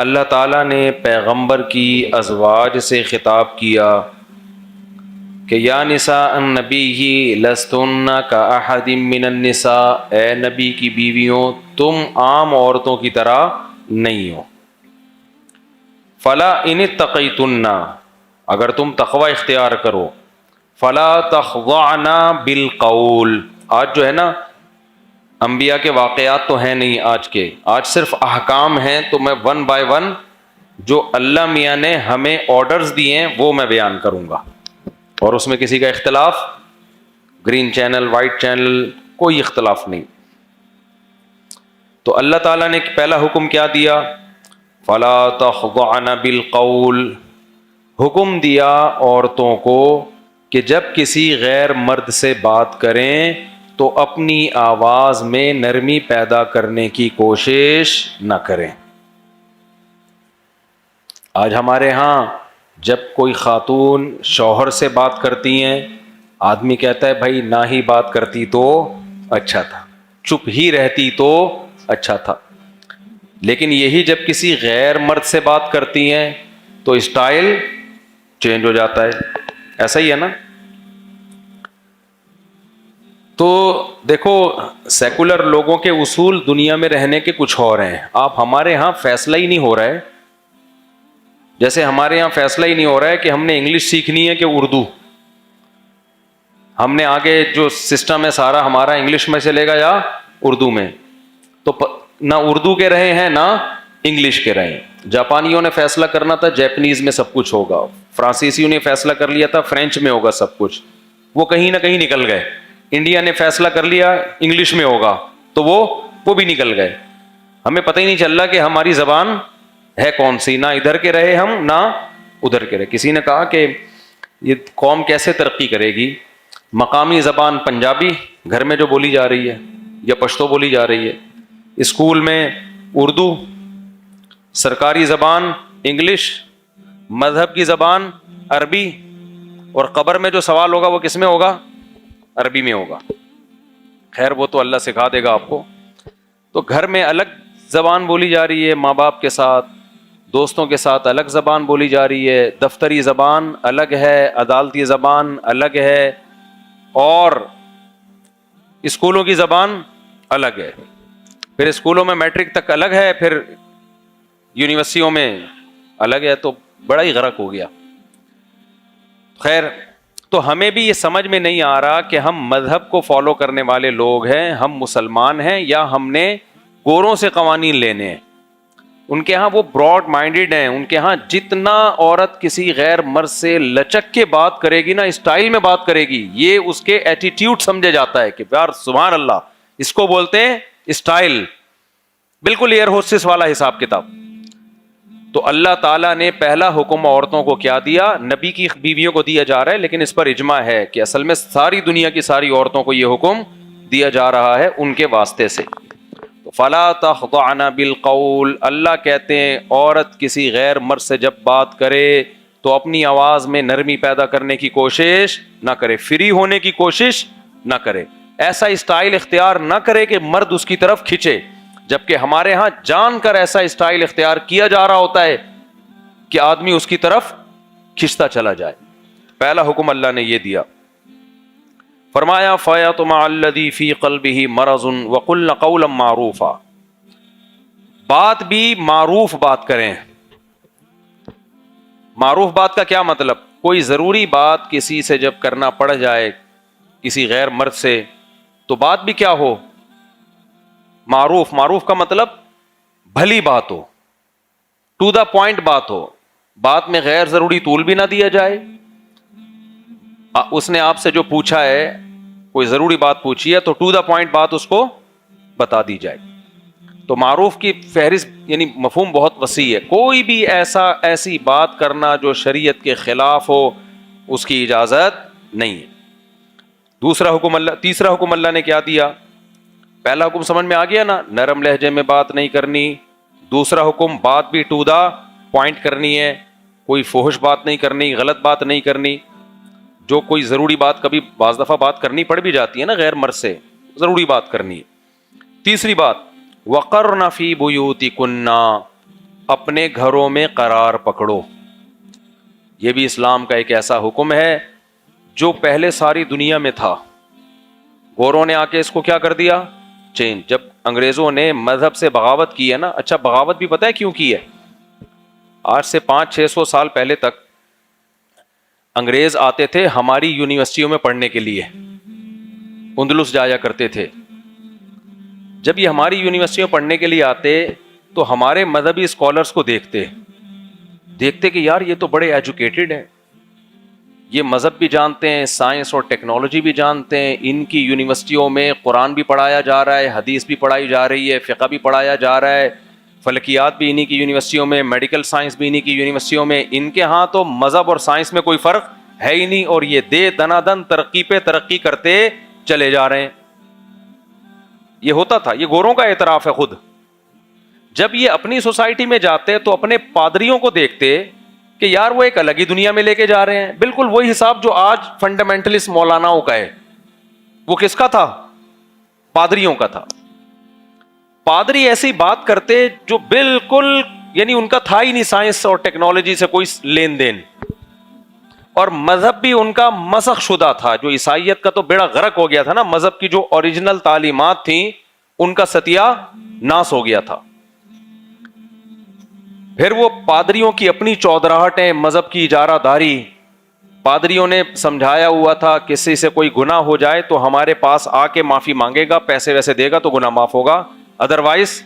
اللہ تعالیٰ نے پیغمبر کی ازواج سے خطاب کیا کہ یا نساء النبی لستن کاحد من النساء، اے نبی کی بیویوں تم عام عورتوں کی طرح نہیں ہو. فلا ان اتقیتن، اگر تم تقوی اختیار کرو، فلا تخضعن بالقول. آج جو ہے نا انبیاء کے واقعات تو ہیں نہیں آج صرف احکام ہیں، تو میں ون بائی ون جو اللہ میاں نے ہمیں آرڈرز دیے ہیں وہ میں بیان کروں گا، اور اس میں کسی کا اختلاف، گرین چینل وائٹ چینل کوئی اختلاف نہیں. تو اللہ تعالیٰ نے پہلا حکم کیا دیا؟ فلا تخضعن بالقول. حکم دیا عورتوں کو کہ جب کسی غیر مرد سے بات کریں تو اپنی آواز میں نرمی پیدا کرنے کی کوشش نہ کریں. آج ہمارے ہاں جب کوئی خاتون شوہر سے بات کرتی ہیں، آدمی کہتا ہے بھائی نہ ہی بات کرتی تو اچھا تھا، چپ ہی رہتی تو اچھا تھا. لیکن یہی جب کسی غیر مرد سے بات کرتی ہیں تو اسٹائل چینج ہو جاتا ہے. ایسا ہی ہے نا؟ تو دیکھو سیکولر لوگوں کے اصول دنیا میں رہنے کے کچھ اور ہیں. آپ ہمارے ہاں فیصلہ ہی نہیں ہو رہا ہے، جیسے ہمارے یہاں فیصلہ ہی نہیں ہو رہا ہے کہ ہم نے انگلش سیکھنی ہے کہ اردو. ہم نے آگے جو سسٹم ہے سارا ہمارا انگلش میں چلے گا یا اردو میں. تو نہ اردو کے رہے ہیں نہ انگلش کے رہے ہیں. جاپانیوں نے فیصلہ کرنا تھا جیپنیز میں سب کچھ ہوگا، فرانسیسیوں نے فیصلہ کر لیا تھا فرینچ میں ہوگا سب کچھ، وہ کہیں نہ کہیں نکل گئے. انڈیا نے فیصلہ کر لیا انگلش میں ہوگا تو وہ بھی نکل گئے. ہمیں پتہ ہی نہیں چل رہا کہ ہماری زبان ہے کون سی، نہ ادھر کے رہے ہم نہ ادھر کے رہے. کسی نے کہا کہ یہ قوم کیسے ترقی کرے گی؟ مقامی زبان پنجابی گھر میں جو بولی جا رہی ہے یا پشتو بولی جا رہی ہے، اسکول میں اردو، سرکاری زبان انگلش، مذہب کی زبان عربی، اور قبر میں جو سوال ہوگا وہ کس میں ہوگا؟ عربی میں ہوگا. خیر وہ تو اللہ سکھا دے گا آپ کو. تو گھر میں الگ زبان بولی جا رہی ہے، ماں باپ کے ساتھ دوستوں کے ساتھ الگ زبان بولی جا رہی ہے، دفتری زبان الگ ہے، عدالتی زبان الگ ہے، اور اسکولوں کی زبان الگ ہے. پھر اسکولوں میں میٹرک تک الگ ہے، پھر یونیورسٹیوں میں الگ ہے، تو بڑا ہی غرق ہو گیا. خیر تو ہمیں بھی یہ سمجھ میں نہیں آ رہا کہ ہم مذہب کو فالو کرنے والے لوگ ہیں، ہم مسلمان ہیں، یا ہم نے گوروں سے قوانین لینے ہیں. ان کے ہاں وہ براڈ مائنڈیڈ ہیں، ان کے ہاں جتنا عورت کسی غیر مرد سے لچک کے بات کرے گی نا، اسٹائل میں بات کرے گی، یہ اس کے ایٹیٹیوڈ سمجھے جاتا ہے کہ یار سبحان اللہ، اس کو بولتے ہیں اسٹائل، بالکل ایئر ہوسٹس والا حساب کتاب. تو اللہ تعالیٰ نے پہلا حکم عورتوں کو کیا دیا؟ نبی کی بیویوں کو دیا جا رہا ہے، لیکن اس پر اجماع ہے کہ اصل میں ساری دنیا کی ساری عورتوں کو یہ حکم دیا جا رہا ہے ان کے واسطے سے. فلا تخضعن بالقول، اللہ کہتے ہیں عورت کسی غیر مرد سے جب بات کرے تو اپنی آواز میں نرمی پیدا کرنے کی کوشش نہ کرے، فری ہونے کی کوشش نہ کرے، ایسا اسٹائل اختیار نہ کرے کہ مرد اس کی طرف کھنچے. جبکہ ہمارے ہاں جان کر ایسا اسٹائل اختیار کیا جا رہا ہوتا ہے کہ آدمی اس کی طرف کھنچتا چلا جائے. پہلا حکم اللہ نے یہ دیا. فرمایا فَيَطْمَعَ الَّذِي فِي قَلْبِهِ مَرَضٌ وَقُلْنَ قَوْلًا مَّعْرُوفًا. بات بھی معروف بات کریں. معروف بات کا کیا مطلب؟ کوئی ضروری بات کسی سے جب کرنا پڑ جائے کسی غیر مرد سے تو بات بھی کیا ہو؟ معروف. معروف کا مطلب بھلی بات ہو، ٹو دا پوائنٹ بات ہو، بات میں غیر ضروری طول بھی نہ دیا جائے. اس نے آپ سے جو پوچھا ہے، کوئی ضروری بات پوچھی ہے تو ٹو دا پوائنٹ بات اس کو بتا دی جائے. تو معروف کی فہرست یعنی مفہوم بہت وسیع ہے. کوئی بھی ایسی بات کرنا جو شریعت کے خلاف ہو اس کی اجازت نہیں ہے. تیسرا حکم اللہ نے کیا دیا؟ پہلا حکم سمجھ میں آ گیا نا، نرم لہجے میں بات نہیں کرنی. دوسرا حکم بات بھی ٹو دا پوائنٹ کرنی ہے، کوئی فحش بات نہیں کرنی، غلط بات نہیں کرنی. جو کوئی ضروری بات کبھی بعض دفعہ بات کرنی پڑ بھی جاتی ہے نا غیر مرد سے، ضروری بات کرنی ہے. تیسری بات وَقَرْنَ فِي بُيُوتِكُنَّ، اپنے گھروں میں قرار پکڑو. یہ بھی اسلام کا ایک ایسا حکم ہے جو پہلے ساری دنیا میں تھا. گوروں نے آ کے اس کو کیا کر دیا؟ چینج. جب انگریزوں نے مذہب سے بغاوت کی ہے نا, اچھا بغاوت بھی پتہ ہے کیوں کی ہے؟ آج سے 500-600 سال پہلے تک انگریز آتے تھے ہماری یونیورسٹیوں میں پڑھنے کے لیے, اندلس جایا کرتے تھے. جب یہ ہماری یونیورسٹیوں میں پڑھنے کے لیے آتے تو ہمارے مذہبی اسکالرس کو دیکھتے کہ یار یہ تو بڑے ایجوکیٹڈ ہیں, یہ مذہب بھی جانتے ہیں, سائنس اور ٹیکنالوجی بھی جانتے ہیں, ان کی یونیورسٹیوں میں قرآن بھی پڑھایا جا رہا ہے, حدیث بھی پڑھائی جا رہی ہے, فقہ بھی پڑھایا جا رہا ہے, فلکیات بھی انہی کی یونیورسٹیوں میں, میڈیکل سائنس بھی انہی کی یونیورسٹیوں میں. ان کے ہاں تو مذہب اور سائنس میں کوئی فرق ہے ہی نہیں, اور یہ دنا دن ترقی پہ ترقی کرتے چلے جا رہے ہیں. یہ ہوتا تھا, یہ گوروں کا اعتراف ہے خود. جب یہ اپنی سوسائٹی میں جاتے تو اپنے پادریوں کو دیکھتے کہ یار وہ ایک الگ ہی دنیا میں لے کے جا رہے ہیں. بالکل وہی حساب جو آج فنڈامنٹلسٹ مولاناؤں کا ہے, وہ کس کا تھا؟ پادریوں کا تھا. پادری ایسی بات کرتے جو بالکل یعنی ان کا تھا ہی نہیں سائنس اور ٹیکنالوجی سے کوئی لین دین, اور مذہب بھی ان کا مسخ شدہ تھا. جو عیسائیت کا تو بیڑا غرق ہو گیا تھا نا, مذہب کی جو اوریجنل تعلیمات تھیں ان کا ستیہ ناس ہو گیا تھا. پھر وہ پادریوں کی اپنی چودراہٹیں, مذہب کی اجارہ داری. پادریوں نے سمجھایا ہوا تھا کسی سے کوئی گناہ ہو جائے تو ہمارے پاس آ کے معافی مانگے گا, پیسے ویسے دے گا تو گناہ معاف ہوگا, ادروائز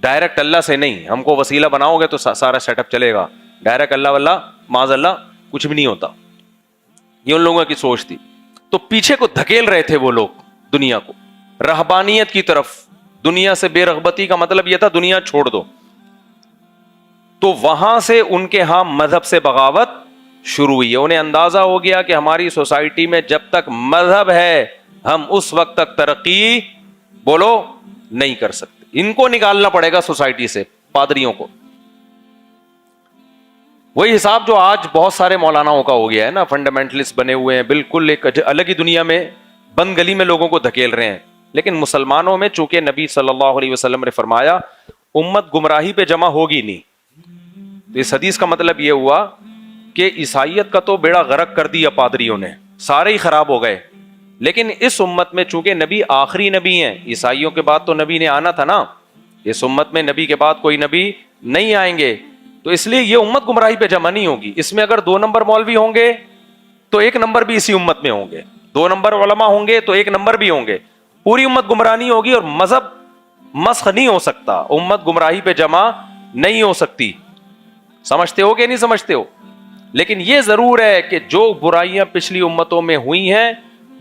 ڈائریکٹ اللہ سے نہیں. ہم کو وسیلہ بناؤ گے تو سارا سیٹ اپ چلے گا, ڈائریکٹ اللہ واللہ معاذ اللہ کچھ بھی نہیں ہوتا. یہ ان لوگوں کی سوچ تھی. تو پیچھے کو دھکیل رہے تھے وہ لوگ دنیا کو رہبانیت کی طرف. دنیا سے بے رغبتی کا مطلب یہ تھا دنیا چھوڑ دو. تو وہاں سے ان کے ہاں مذہب سے بغاوت شروع ہوئی ہے. انہیں اندازہ ہو گیا کہ ہماری سوسائٹی میں جب تک مذہب ہے ہم اس وقت تک ترقی بولو نہیں کر سکتے. ان کو نکالنا پڑے گا سوسائٹی سے, پادریوں کو. وہی حساب جو آج بہت سارے مولاناؤں کا ہو گیا ہے نا, فنڈامنٹلسٹ بنے ہوئے ہیں, بالکل ایک الگ ہی دنیا میں بند گلی میں لوگوں کو دھکیل رہے ہیں. لیکن مسلمانوں میں چونکہ نبی صلی اللہ علیہ وسلم نے فرمایا امت گمراہی پہ جمع ہوگی نہیں, تو اس حدیث کا مطلب یہ ہوا کہ عیسائیت کا تو بیڑا غرق کر دیا پادریوں نے, سارے ہی خراب ہو گئے. لیکن اس امت میں چونکہ نبی آخری نبی ہیں, عیسائیوں کے بعد تو نبی نے آنا تھا نا, اس امت میں نبی کے بعد کوئی نبی نہیں آئیں گے, تو اس لیے یہ امت گمراہی پہ جمع نہیں ہوگی. اس میں اگر 2 نمبر مولوی ہوں گے تو 1 نمبر بھی اسی امت میں ہوں گے, 2 نمبر علماء ہوں گے تو 1 نمبر بھی ہوں گے. پوری امت گمراہ نہیں ہوگی, اور مذہب مسخ نہیں ہو سکتا, امت گمراہی پہ جمع نہیں ہو سکتی. سمجھتے ہو کہ نہیں سمجھتے ہو؟ لیکن یہ ضرور ہے کہ جو برائیاں پچھلی امتوں میں ہوئی ہیں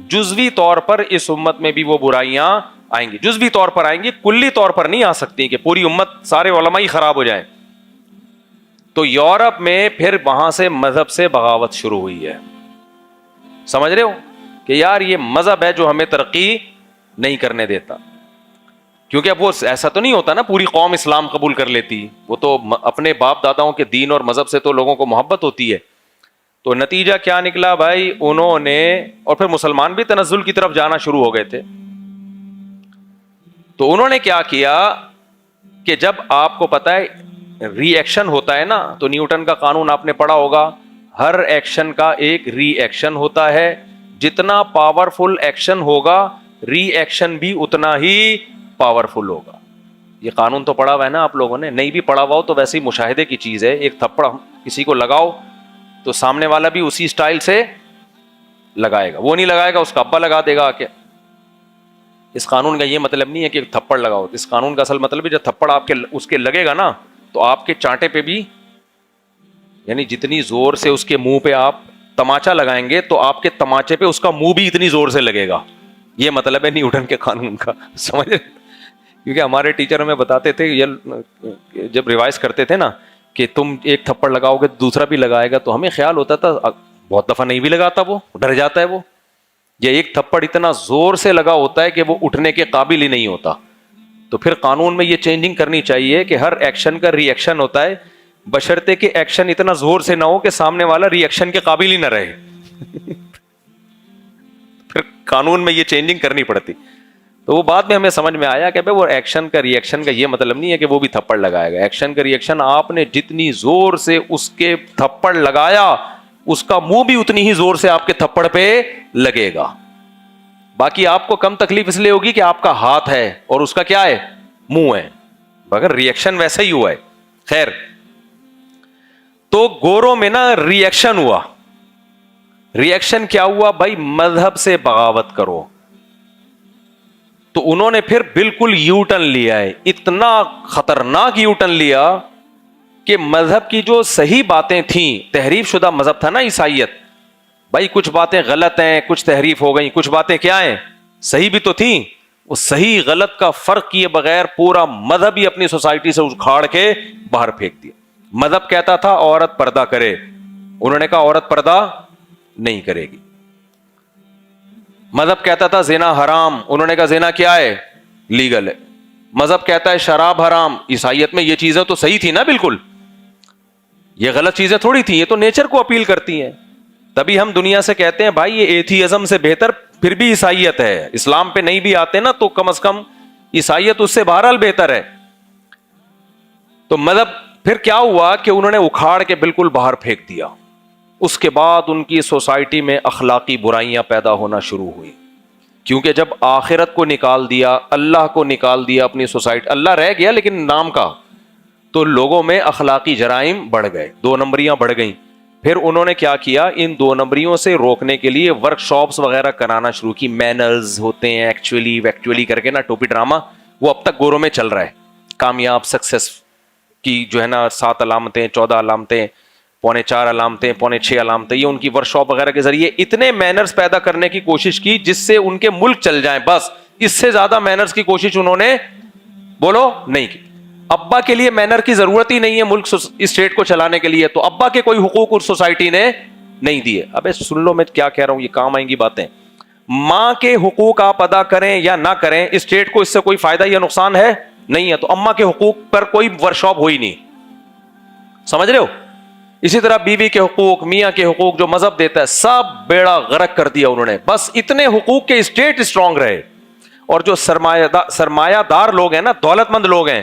جزوی طور پر اس امت میں بھی وہ برائیاں آئیں گی. جزوی طور پر آئیں گی, کلی طور پر نہیں آ سکتی کہ پوری امت سارے علماء ہی خراب ہو جائیں. تو یورپ میں پھر وہاں سے مذہب سے بغاوت شروع ہوئی ہے. سمجھ رہے ہو کہ یار یہ مذہب ہے جو ہمیں ترقی نہیں کرنے دیتا. کیونکہ اب وہ ایسا تو نہیں ہوتا نا پوری قوم اسلام قبول کر لیتی, وہ تو اپنے باپ داداؤں کے دین اور مذہب سے تو لوگوں کو محبت ہوتی ہے. تو نتیجہ کیا نکلا بھائی, انہوں نے, اور پھر مسلمان بھی تنزل کی طرف جانا شروع ہو گئے تھے. تو انہوں نے کیا کیا کہ جب آپ کو پتا ہے ری ایکشن ہوتا ہے نا, تو نیوٹن کا قانون آپ نے پڑھا ہوگا, ہر ایکشن کا ایک ری ایکشن ہوتا ہے. جتنا پاورفل ایکشن ہوگا ری ایکشن بھی اتنا ہی پاورفل ہوگا. یہ قانون تو پڑھا ہوا ہے نا آپ لوگوں نے, نہیں بھی پڑھا ہوا ہو تو ویسے ہی مشاہدے کی چیز ہے. ایک تھپڑ کسی کو لگاؤ تو سامنے والا بھی اسی سٹائل سے لگائے گا, وہ نہیں لگائے گا اس کا ابا لگا دے گا. کیا اس قانون کا یہ مطلب نہیں ہے کہ تھپڑ لگاؤ, اس قانون کا اصل مطلب ہے جب تھپڑ آپ کے اس کے لگے گا نا تو آپ کے چانٹے پہ بھی, یعنی جتنی زور سے اس کے منہ پہ آپ تماچا لگائیں گے تو آپ کے تماچے پہ اس کا منہ بھی اتنی زور سے لگے گا. یہ مطلب ہے نیوٹن کے قانون کا, سمجھ. کیونکہ ہمارے ٹیچر ہمیں بتاتے تھے, جب ریوائز کرتے تھے نا کہ تم ایک تھپڑ لگاؤ گے دوسرا بھی لگائے گا, تو ہمیں خیال ہوتا تھا بہت دفعہ نہیں بھی لگاتا, وہ ڈر جاتا ہے وہ, یا ایک تھپڑ اتنا زور سے لگا ہوتا ہے کہ وہ اٹھنے کے قابل ہی نہیں ہوتا. تو پھر قانون میں یہ چینجنگ کرنی چاہیے کہ ہر ایکشن کا ری ایکشن ہوتا ہے, بشرطے کہ ایکشن اتنا زور سے نہ ہو کہ سامنے والا ری ایکشن کے قابل ہی نہ رہے. پھر قانون میں یہ چینجنگ کرنی پڑتی. تو وہ بعد میں ہمیں سمجھ میں آیا کہ وہ ایکشن کا ریئیکشن کا یہ مطلب نہیں ہے کہ وہ بھی تھپڑ لگائے گا. ایکشن کا ریئیکشن آپ نے جتنی زور سے اس کے تھپڑ لگایا اس کا منہ بھی اتنی ہی زور سے آپ کے تھپڑ پہ لگے گا. باقی آپ کو کم تکلیف اس لیے ہوگی کہ آپ کا ہاتھ ہے اور اس کا کیا ہے, منہ ہے, مگر ریئیکشن ویسا ہی ہوا ہے. خیر, تو گوروں میں نا ریئیکشن ہوا. ریئیکشن کیا ہوا بھائی, مذہب سے بغاوت کرو. تو انہوں نے پھر بالکل یو ٹرن لیا ہے, اتنا خطرناک یو ٹرن لیا کہ مذہب کی جو صحیح باتیں تھیں, تحریف شدہ مذہب تھا نا عیسائیت, بھائی کچھ باتیں غلط ہیں, کچھ تحریف ہو گئی, کچھ باتیں کیا ہیں صحیح بھی تو تھیں. وہ صحیح غلط کا فرق کیے بغیر پورا مذہب ہی اپنی سوسائٹی سے اکھاڑ کے باہر پھینک دیا. مذہب کہتا تھا عورت پردہ کرے, انہوں نے کہا عورت پردہ نہیں کرے گی. مذہب کہتا تھا زنا حرام, انہوں نے کہا زنا کیا ہے, لیگل ہے. مذہب کہتا ہے شراب حرام, عیسائیت میں یہ چیزیں تو صحیح تھی نا بالکل, یہ غلط چیزیں تھوڑی تھی, یہ تو نیچر کو اپیل کرتی ہیں. تبھی ہم دنیا سے کہتے ہیں بھائی یہ ایتھیزم سے بہتر پھر بھی عیسائیت ہے, اسلام پہ نہیں بھی آتے نا تو کم از کم عیسائیت اس سے بہرحال بہتر ہے. تو مذہب پھر کیا ہوا کہ انہوں نے اکھاڑ کے بالکل باہر پھینک دیا. اس کے بعد ان کی سوسائٹی میں اخلاقی برائیاں پیدا ہونا شروع ہوئی, کیونکہ جب آخرت کو نکال دیا, اللہ کو نکال دیا اپنی سوسائٹی, اللہ رہ گیا لیکن نام کا, تو لوگوں میں اخلاقی جرائم بڑھ گئے, 2 نمبریاں بڑھ گئیں. پھر انہوں نے کیا کیا, ان 2 نمبریوں سے روکنے کے لیے ورک شاپس وغیرہ کرانا شروع کی. مینرز ہوتے ہیں ایکچولی کر کے نا, ٹوپی ڈرامہ, وہ اب تک گوروں میں چل رہا ہے. کامیاب سکسیس کی جو ہے نا 7 علامتیں, 14 علامتیں, 4.25 علامتیں, 6.25 علامتیں, یہ ان کی ورک شاپ وغیرہ کے ذریعے اتنے مینرز پیدا کرنے کی کوشش کی جس سے ان کے ملک چل جائیں. بس اس سے زیادہ مینرز کی کوشش انہوں نے بولو نہیں کی. ابا کے لیے مینر کی ضرورت ہی نہیں ہے ملک اسٹیٹ کو چلانے کے لیے, تو ابا کے کوئی حقوق اس سوسائٹی نے نہیں دیے. ابے سن لو میں کیا کہہ رہا ہوں, یہ کام آئیں گی باتیں. ماں کے حقوق آپ ادا کریں یا نہ کریں, اسٹیٹ کو اس سے کوئی فائدہ یا نقصان ہے نہیں ہے. تو اماں کے حقوق پر کوئی ورکشاپ ہوئی نہیں, سمجھ رہے ہو. اسی طرح بیوی کے حقوق, میاں کے حقوق جو مذہب دیتا ہے, سب بیڑا غرق کر دیا انہوں نے. بس اتنے حقوق کے اسٹیٹ اسٹرانگ رہے, اور جو سرمایہ دار لوگ ہیں نا, دولت مند لوگ ہیں,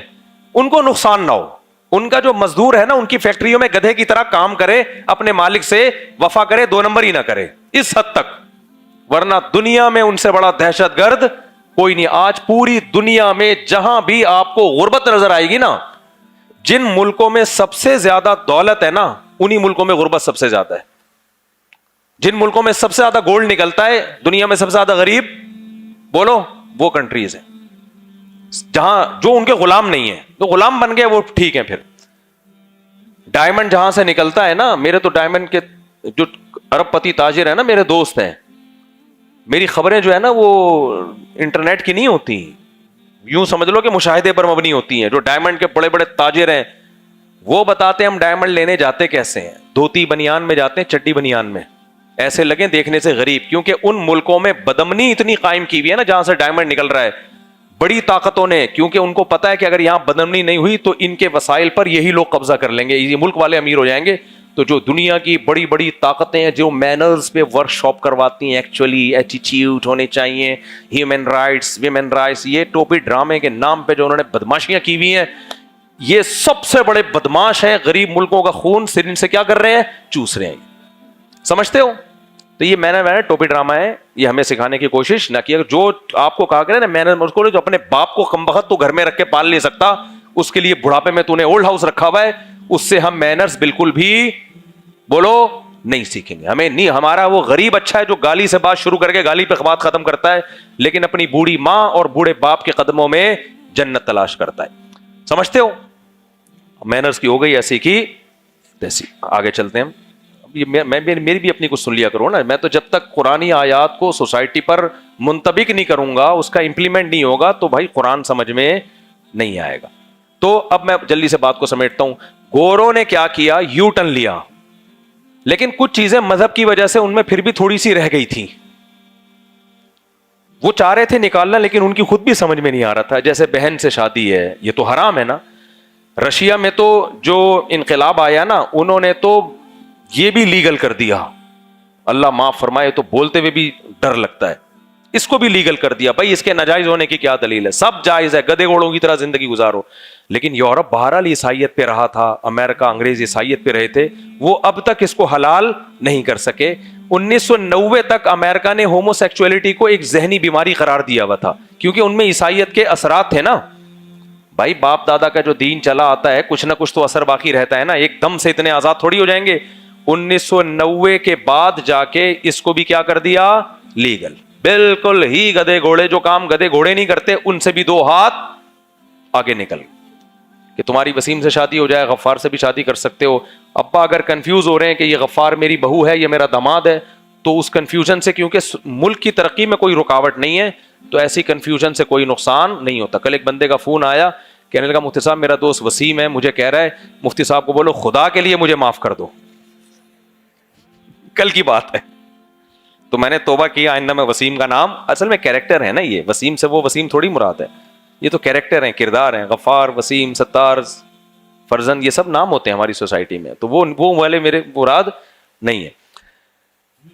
ان کو نقصان نہ ہو. ان کا جو مزدور ہے نا, ان کی فیکٹریوں میں گدھے کی طرح کام کرے, اپنے مالک سے وفا کرے, 2 نمبر ہی نہ کرے, اس حد تک. ورنہ دنیا میں ان سے بڑا دہشت گرد کوئی نہیں. آج پوری دنیا میں جہاں بھی آپ کو غربت نظر آئے گی نا, جن ملکوں میں سب سے زیادہ دولت ہے نا, انہی ملکوں میں غربت سب سے زیادہ ہے. جن ملکوں میں سب سے زیادہ گولڈ نکلتا ہے, دنیا میں سب سے زیادہ غریب بولو وہ کنٹریز ہیں جہاں جو ان کے غلام نہیں ہیں. تو غلام بن گئے وہ ٹھیک ہے. پھر ڈائمنڈ جہاں سے نکلتا ہے نا, میرے تو ڈائمنڈ کے جو ارب پتی تاجر ہیں نا, میرے دوست ہیں, میری خبریں جو ہے نا وہ انٹرنیٹ کی نہیں ہوتی, یوں سمجھ لو کہ مشاہدے پر مبنی ہوتی ہیں. جو ڈائمنڈ کے بڑے بڑے تاجر ہیں وہ بتاتے ہیں ہم ڈائمنڈ لینے جاتے کیسے ہیں, دھوتی بنیان میں جاتے ہیں, چڈی بنیان میں, ایسے لگیں دیکھنے سے غریب, کیونکہ ان ملکوں میں بدامنی اتنی قائم کی ہوئی ہے نا جہاں سے ڈائمنڈ نکل رہا ہے, بڑی طاقتوں نے, کیونکہ ان کو پتا ہے کہ اگر یہاں بدامنی نہیں ہوئی تو ان کے وسائل پر یہی لوگ قبضہ کر لیں گے, یہ ملک والے امیر ہو جائیں گے. تو جو دنیا کی بڑی بڑی طاقتیں ہیں جو مینرز پہ ورک شاپ کرواتی ہیں, ایکچولی ایٹیٹیوڈ ہونے چاہیے, ہیومن رائٹس, ویمن رائٹس, یہ ٹوپی ڈرامے کے نام پہ جو انہوں نے بدماشیاں کی ہوئی ہیں, یہ سب سے بڑے بدماش ہیں. غریب ملکوں کا خون ان سے کیا کر رہے ہیں, چوس رہے ہیں. سمجھتے ہو. تو یہ میں نے ٹوپی ڈرامہ ہے, یہ ہمیں سکھانے کی کوشش نہ کی. جو آپ کو کہا گیا نا مینر, اس کو جو اپنے باپ کو کمبخت تو گھر میں رکھ کے پال نہیں سکتا, اس کے لیے بڑھاپے میں تو نے اولڈ ہاؤس رکھا ہوا ہے, اس سے ہم مینرز بالکل بھی بولو نہیں سیکھیں گے. ہمیں نہیں, ہمارا وہ غریب اچھا ہے جو گالی سے بات شروع کر کے گالی پہ بات ختم کرتا ہے, لیکن اپنی بوڑھی ماں اور بوڑھے باپ کے قدموں میں جنت تلاش کرتا ہے. سمجھتے ہو. مینرز کی ہو گئی ایسی کی تیسی. آگے چلتے ہیں. میری بھی اپنی کچھ سن لیا کرو نا. میں تو جب تک قرآنی آیات کو سوسائٹی پر منطبق نہیں کروں گا, اس کا امپلیمنٹ نہیں ہوگا, تو بھائی قرآن سمجھ میں نہیں آئے گا. تو اب میں جلدی سے بات کو سمیٹتا ہوں. گوروں نے کیا کیا, یو ٹرن لیا, لیکن کچھ چیزیں مذہب کی وجہ سے ان میں پھر بھی تھوڑی سی رہ گئی تھی. وہ چاہ رہے تھے نکالنا, لیکن ان کی خود بھی سمجھ میں نہیں آ رہا تھا. جیسے بہن سے شادی ہے, یہ تو حرام ہے نا. رشیا میں تو جو انقلاب آیا نا, انہوں نے تو یہ بھی لیگل کر دیا. اللہ معاف فرمائے, تو بولتے ہوئے بھی ڈر لگتا ہے. اس کو بھی لیگل کر دیا. بھائی اس کے ناجائز ہونے کی کیا دلیل ہے؟ سب جائز ہے, گدے گھوڑوں کی طرح زندگی گزارو. لیکن یورپ بہرحال عیسائیت پہ رہا تھا, امریکہ انگریز عیسائیت پہ رہے تھے, وہ اب تک اس کو حلال نہیں کر سکے. 1990 تک امریکہ نے ہومو سیکچولیٹی کو ایک ذہنی بیماری قرار دیا ہوا تھا, کیونکہ ان میں عیسائیت کے اثرات تھے نا. بھائی باپ دادا کا جو دین چلا آتا ہے کچھ نہ کچھ تو اثر باقی رہتا ہے نا, ایک دم سے اتنے آزاد تھوڑی ہو جائیں گے. 1990 کے بعد جا کے اس کو بھی کیا کر دیا, لیگل. بالکل ہی گدے گھوڑے, جو کام گدے گھوڑے نہیں کرتے ان سے بھی 2 ہاتھ آگے نکل, کہ تمہاری وسیم سے شادی ہو جائے, غفار سے بھی شادی کر سکتے ہو. ابا اگر کنفیوز ہو رہے ہیں کہ یہ غفار میری بہو ہے, یہ میرا داماد ہے, تو اس کنفیوژن سے, کیونکہ ملک کی ترقی میں کوئی رکاوٹ نہیں ہے, تو ایسی کنفیوژن سے کوئی نقصان نہیں ہوتا. کل ایک بندے کا فون آیا, کہنے لگا مفتی صاحب میرا دوست وسیم ہے, مجھے کہہ رہا ہے مفتی صاحب کو بولو خدا کے لیے مجھے معاف کر دو. کل کی بات ہے. تو میں نے توبہ کیا, آئندہ میں وسیم کا نام, اصل میں کیریکٹر ہے نا یہ, وسیم سے وہ وسیم تھوڑی مراد ہے, یہ تو کیریکٹر ہیں, کردار ہیں. غفار, وسیم, ستار, فرزند, یہ سب نام ہوتے ہیں ہماری سوسائٹی میں, تو وہ والے میرے مراد نہیں ہے.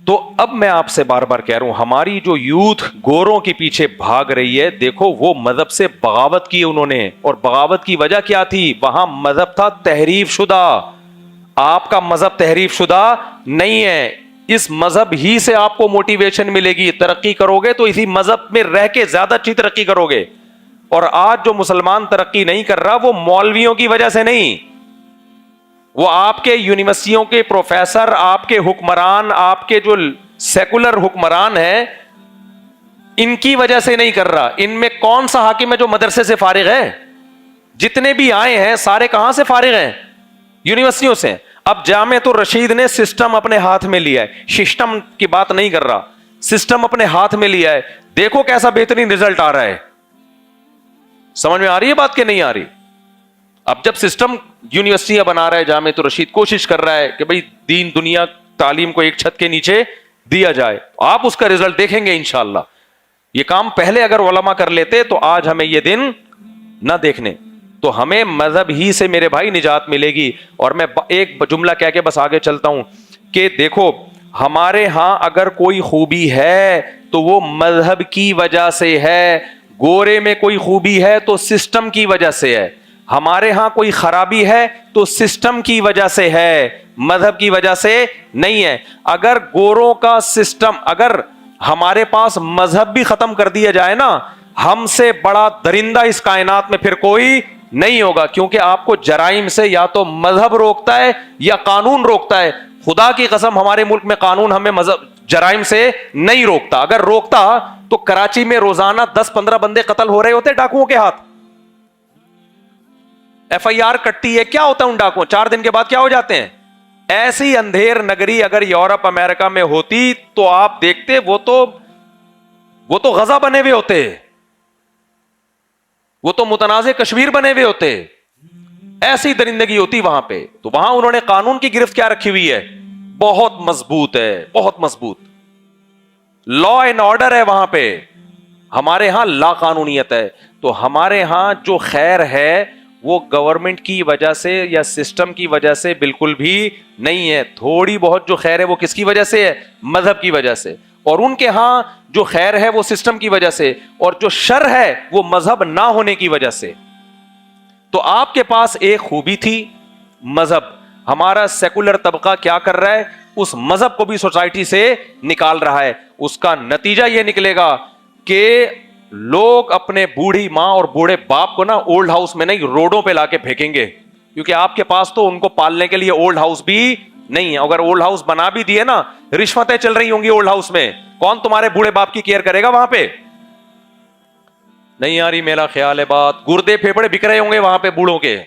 تو اب میں آپ سے بار بار کہہ رہا ہوں, ہماری جو یوتھ گوروں کے پیچھے بھاگ رہی ہے, دیکھو وہ مذہب سے بغاوت کی انہوں نے, اور بغاوت کی وجہ کیا تھی؟ وہاں مذہب تھا تحریف شدہ. آپ کا مذہب تحریف شدہ نہیں ہے. اس مذہب ہی سے آپ کو موٹیویشن ملے گی, ترقی کرو گے تو اسی مذہب میں رہ کے زیادہ اچھی ترقی کرو گے. اور آج جو مسلمان ترقی نہیں کر رہا وہ مولویوں کی وجہ سے نہیں, وہ آپ کے یونیورسٹیوں کے پروفیسر, آپ کے حکمران, آپ کے جو سیکولر حکمران ہیں, ان کی وجہ سے نہیں کر رہا. ان میں کون سا حاکم ہے جو مدرسے سے فارغ ہے؟ جتنے بھی آئے ہیں سارے کہاں سے فارغ ہیں؟ یونیورسٹیوں سے. اب جامعۃ الرشید نے سسٹم اپنے ہاتھ میں لیا ہے, سسٹم کی بات نہیں کر رہا, سسٹم اپنے ہاتھ میں لیا ہے. دیکھو کیسا بہترین رزلٹ آ رہا ہے. سمجھ میں آ رہی ہے بات کہ نہیں آ رہی؟ اب جب سسٹم یونیورسٹیاں بنا رہا ہے, جامعۃ الرشید کوشش کر رہا ہے کہ بھئی دین دنیا تعلیم کو ایک چھت کے نیچے دیا جائے, آپ اس کا رزلٹ دیکھیں گے انشاءاللہ. یہ کام پہلے اگر علماء کر لیتے تو آج ہمیں یہ دن نہ دیکھنے. تو ہمیں مذہب ہی سے میرے بھائی نجات ملے گی. اور میں ایک جملہ کہہ کے بس آگے چلتا ہوں کہ دیکھو ہمارے ہاں اگر کوئی خوبی ہے تو وہ مذہب کی وجہ سے ہے. گورے میں کوئی خوبی ہے تو سسٹم کی وجہ سے ہے. ہمارے ہاں کوئی خرابی ہے تو سسٹم کی وجہ سے ہے, مذہب کی وجہ سے نہیں ہے. اگر گوروں کا سسٹم, اگر ہمارے پاس مذہب بھی ختم کر دیا جائے نا, ہم سے بڑا درندہ اس کائنات میں پھر کوئی نہیں ہوگا. کیونکہ آپ کو جرائم سے یا تو مذہب روکتا ہے یا قانون روکتا ہے. خدا کی قسم ہمارے ملک میں قانون ہمیں مذہب جرائم سے نہیں روکتا. اگر روکتا تو کراچی میں روزانہ 10-15 بندے قتل ہو رہے ہوتے ڈاکوؤں کے ہاتھ. ایف آئی آر کٹتی ہے, کیا ہوتا ہے ان ڈاکوؤں, 4 دن کے بعد کیا ہو جاتے ہیں. ایسی اندھیر نگری اگر یورپ امریکہ میں ہوتی تو آپ دیکھتے وہ تو غزہ بنے ہوئے ہوتے, وہ تو متنازع کشمیر بنے ہوئے ہوتے. ایسی درندگی ہوتی وہاں پہ. تو وہاں انہوں نے قانون کی گرفت کیا رکھی ہوئی ہے, بہت مضبوط ہے, بہت مضبوط لا اینڈ آرڈر ہے وہاں پہ. ہمارے ہاں لا قانونیت ہے. تو ہمارے ہاں جو خیر ہے وہ گورنمنٹ کی وجہ سے یا سسٹم کی وجہ سے بالکل بھی نہیں ہے. تھوڑی بہت جو خیر ہے وہ کس کی وجہ سے ہے, مذہب کی وجہ سے. اور ان کے ہاں جو خیر ہے وہ سسٹم کی وجہ سے, اور جو شر ہے وہ مذہب نہ ہونے کی وجہ سے. تو آپ کے پاس ایک خوبی تھی, مذہب. ہمارا سیکولر طبقہ کیا کر رہا ہے, اس مذہب کو بھی سوسائٹی سے نکال رہا ہے. اس کا نتیجہ یہ نکلے گا کہ لوگ اپنے بوڑھی ماں اور بوڑھے باپ کو نا اولڈ ہاؤس میں نہیں روڈوں پہ لا کے پھینکیں گے, کیونکہ آپ کے پاس تو ان کو پالنے کے لیے اولڈ ہاؤس بھی نہیں ہے. اگر اولڈ ہاؤس بنا بھی دیے نا, رشوتیں چل رہی ہوں گی اولڈ ہاؤس میں, کون تمہارے بوڑھے باپ کی کیئر کرے گا وہاں پہ؟ نہیں آ رہی میرا خیال ہے بات. گردے پھیپڑے بک رہے ہوں گے وہاں پہ بوڑھوں کے.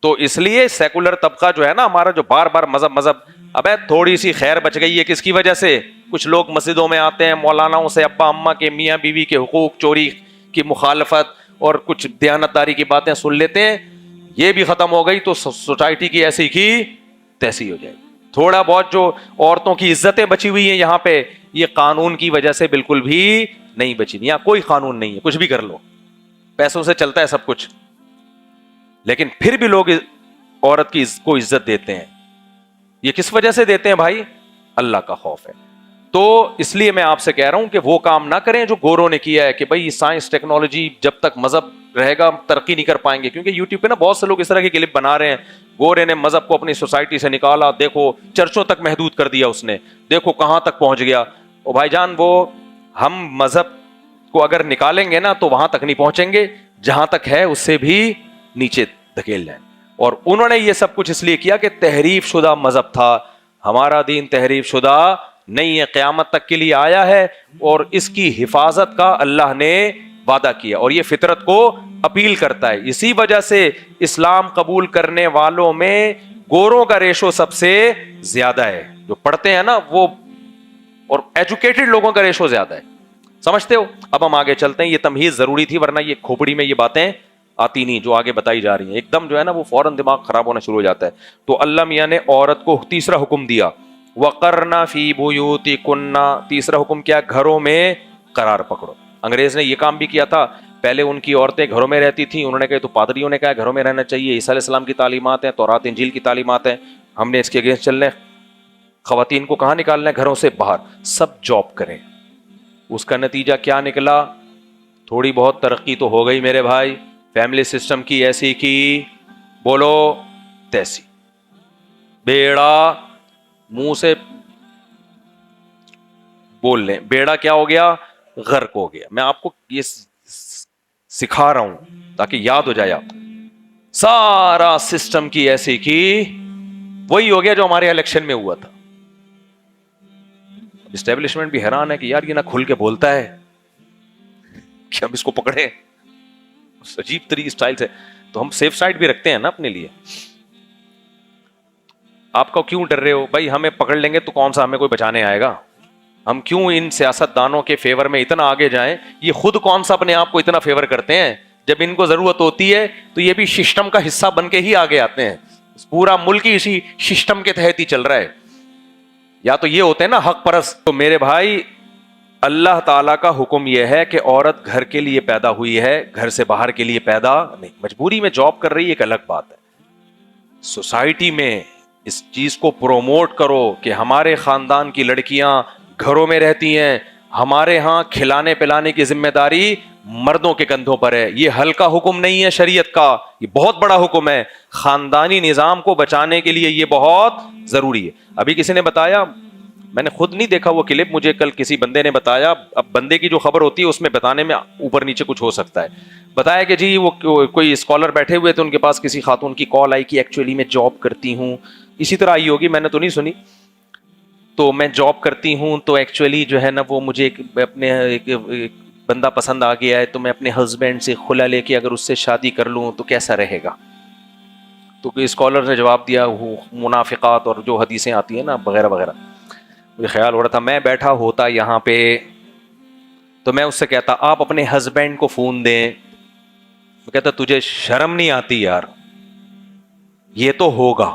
تو اس لیے سیکولر طبقہ جو ہے نا ہمارا, جو بار بار مذہب, ابے تھوڑی سی خیر بچ گئی ہے کس کی وجہ سے. کچھ لوگ مسجدوں میں آتے ہیں, مولاناؤں سے ابا اماں کے, میاں بیوی کے حقوق چوری کی مخالفت اور کچھ دیانتداری کی باتیں سن لیتے ہیں. یہ بھی ختم ہو گئی تو سوسائٹی کی ایسی کی تیسی ہو جائے گی. تھوڑا بہت جو عورتوں کی عزتیں بچی ہوئی ہیں یہاں پہ, یہ قانون کی وجہ سے بالکل بھی نہیں بچی. یہاں کوئی قانون نہیں ہے, کچھ بھی کر لو, پیسوں سے چلتا ہے سب کچھ. لیکن پھر بھی لوگ عورت کو عزت دیتے ہیں. یہ کس وجہ سے دیتے ہیں بھائی؟ اللہ کا خوف ہے. تو اس لیے میں آپ سے کہہ رہا ہوں کہ وہ کام نہ کریں جو گوروں نے کیا ہے کہ بھائی سائنس ٹیکنالوجی جب تک مذہب رہے گا ترقی نہیں کر پائیں گے. کیونکہ یوٹیوب پہ نا بہت سے لوگ اس طرح کے کلپ بنا رہے ہیں, گورے نے مذہب کو اپنی سوسائٹی سے نکالا, دیکھو چرچوں تک محدود کر دیا اس نے, دیکھو کہاں تک پہنچ گیا. او بھائی جان, وہ ہم مذہب کو اگر نکالیں گے نا تو وہاں تک نہیں پہنچیں گے, جہاں تک ہے اس سے بھی نیچے دھکیل جائیں. اور انہوں نے یہ سب کچھ اس لیے کیا کہ تحریف شدہ مذہب تھا. ہمارا دین تحریف شدہ نہیں ہے, قیامت تک کے لیے آیا ہے اور اس کی حفاظت کا اللہ نے وعدہ کیا, اور یہ فطرت کو اپیل کرتا ہے. اسی وجہ سے اسلام قبول کرنے والوں میں گوروں کا ریشو سب سے زیادہ ہے, جو پڑھتے ہیں نا وہ, اور ایجوکیٹڈ لوگوں کا ریشو زیادہ ہے. سمجھتے ہو؟ اب ہم آگے چلتے ہیں, یہ تمہیز ضروری تھی ورنہ یہ کھوپڑی میں یہ باتیں آتی نہیں جو آگے بتائی جا رہی ہیں, ایک دم جو ہے نا وہ فوراً دماغ خراب ہونا شروع ہو جاتا ہے. تو اللہ میاں نے عورت کو تیسرا حکم دیا, وَقَرْنَ فِي بُيُوتِكُنَّ, تیسرا حکم کیا؟ گھروں میں قرار پکڑو. انگریز نے یہ کام بھی کیا تھا, پہلے ان کی عورتیں گھروں میں رہتی تھیں, انہوں نے کہا تو پادریوں نے کہا گھروں میں رہنا چاہیے, عیسیٰ علیہ السلام کی تعلیمات ہیں, تورات انجیل کی تعلیمات ہیں, ہم نے اس کے اگینسٹ چلنا ہے. خواتین کو کہاں نکالنا ہے؟ گھروں سے باہر, سب جاب کریں. اس کا نتیجہ کیا نکلا؟ تھوڑی بہت ترقی تو ہو گئی میرے بھائی, فیملی سسٹم کی ایسی کی بولو تیسی, بیڑا منہ سے بول لیں, بیڑا کیا ہو گیا؟ غرق ہو گیا. میں آپ کو یہ سکھا رہا ہوں تاکہ یاد ہو جائے. آپ سارا سسٹم کی ایسی کی وہی ہو گیا جو ہمارے الیکشن میں ہوا تھا. اسٹیبلشمنٹ بھی حیران ہے کہ یار یہ نہ کھل کے بولتا ہے کہ ہم اس کو پکڑے, عجیب طریقے اسٹائل سے. تو ہم سیف سائڈ بھی رکھتے ہیں نا اپنے لیے. آپ کو کیوں ڈر رہے ہو بھائی؟ ہمیں پکڑ لیں گے تو کون سا ہمیں کوئی بچانے آئے گا؟ ہم کیوں ان سیاست دانوں کے فیور میں اتنا آگے جائیں؟ یہ خود کون سا اپنے آپ کو اتنا فیور کرتے ہیں؟ جب ان کو ضرورت ہوتی ہے تو یہ بھی سسٹم کا حصہ بن کے ہی آگے آتے ہیں. پورا ملک ہی اسی سسٹم کے تحت ہی چل رہا ہے. یا تو یہ ہوتے ہیں نا حق پرست. تو میرے بھائی, اللہ تعالیٰ کا حکم یہ ہے کہ عورت گھر کے لیے پیدا ہوئی ہے, گھر سے باہر کے لیے پیدا نہیں. مجبوری میں جاب کر رہی ہے ایک الگ بات ہے. سوسائٹی میں اس چیز کو پروموٹ کرو کہ ہمارے خاندان کی لڑکیاں گھروں میں رہتی ہیں, ہمارے ہاں کھلانے پلانے کی ذمہ داری مردوں کے کندھوں پر ہے. یہ ہلکا حکم نہیں ہے شریعت کا, یہ بہت بڑا حکم ہے. خاندانی نظام کو بچانے کے لیے یہ بہت ضروری ہے. ابھی کسی نے بتایا, میں نے خود نہیں دیکھا وہ کلپ, مجھے کل کسی بندے نے بتایا. اب بندے کی جو خبر ہوتی ہے اس میں بتانے میں اوپر نیچے کچھ ہو سکتا ہے. بتایا کہ جی وہ کوئی اسکالر بیٹھے ہوئے تھے, ان کے پاس کسی خاتون کی کال آئی کہ ایکچولی میں جاب کرتی ہوں. اسی طرح آئی ہوگی, میں نے تو نہیں سنی. تو میں جاب کرتی ہوں تو ایکچولی جو ہے نا وہ مجھے اپنے ایک بندہ پسند آ گیا ہے, تو میں اپنے ہسبینڈ سے خلا لے کے اگر اس سے شادی کر لوں تو کیسا رہے گا؟ تو اسکالر نے جواب دیا, منافقات اور جو حدیثیں آتی ہیں نا وغیرہ وغیرہ. مجھے خیال ہو رہا تھا میں بیٹھا ہوتا یہاں پہ تو میں اس سے کہتا آپ اپنے ہسبینڈ کو فون دیں. وہ کہتا تجھے شرم نہیں آتی یار؟ یہ تو ہوگا,